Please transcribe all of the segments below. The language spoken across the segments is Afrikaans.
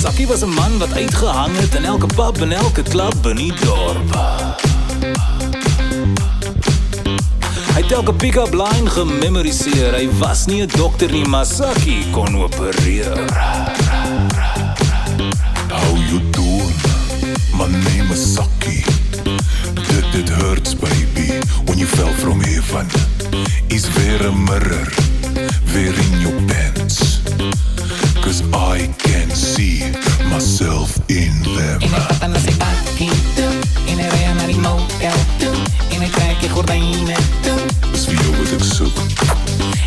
Sakkie was 'n man wat uitgehang het in elke pub en elke klub in die dorp. Hy het elke pick-up line gememoriseer. Hy was nie 'n dokter nie, maar Sakkie kon opereer. How you doing? My name is Sakkie. It hurts, baby, when you fell from heaven. Is there a mirror there in your pants? 'Cause I can see myself in them. En hy vat aan sy bakkie toe, en hy ry na die motel toe, en hy trek die gordijne toe. Dis vir jou wat ek soek.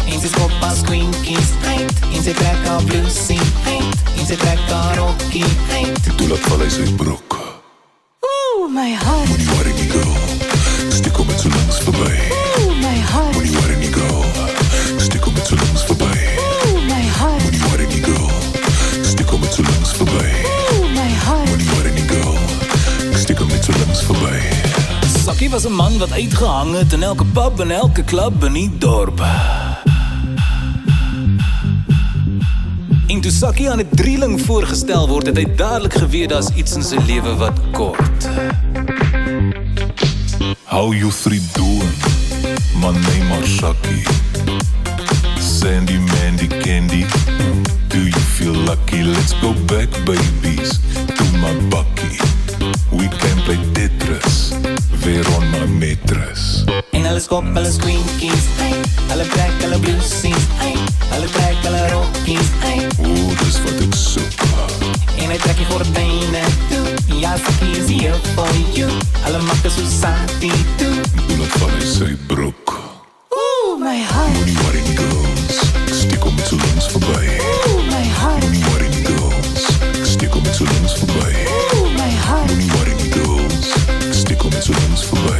En sy skop haar squinkies uit, en sy trek haar blousie uit, en sy trek haar rokkie uit. Toe laat val hy sy broek. Ooh, my heart. Moenie worry nie, girl. Stik hom met so langs verby. Ooh, my heart. Moenie worry nie, girl. Stik hom met so langs verby. Ooh, my heart. Moenie worry nie, girl. Stik hom met so langs verby. Ooh, my heart. Moenie worry nie, girl. Stik hom met so langs verby. Sakkie was 'n man wat uitgehang het in elke pub en elke klub in die dorp. En toe Sakkie aan 'n drieling voorgestel word, het hy dadelik geweet daar's iets in sy lewe wat kort. How you three doing? My name is Sakkie. Sandy, Mandy, Candy. Do you feel lucky? Let's go back, babies, to my bakkie. We can play Tetris, there on my mattress. En hulle skop hulle squinkies uit, hulle trek hulle blousies uit, hulle trek hulle rokkies uit. Ooh, dis wat ek soek. En hy trek die gordijne toe, ja, Sakkie is here for you. Hulle maak 'n society toe. Toe laat val hy sy broek. Ooh, my heart. Moenie worry nie, girls. Ek stik hom met so langs verby. Ooh, my heart. Moenie worry nie, girls. Ek stik hom met so langs verby. Ooh, my heart. Moenie worry nie, girls. Ek stik hom met so langs verby.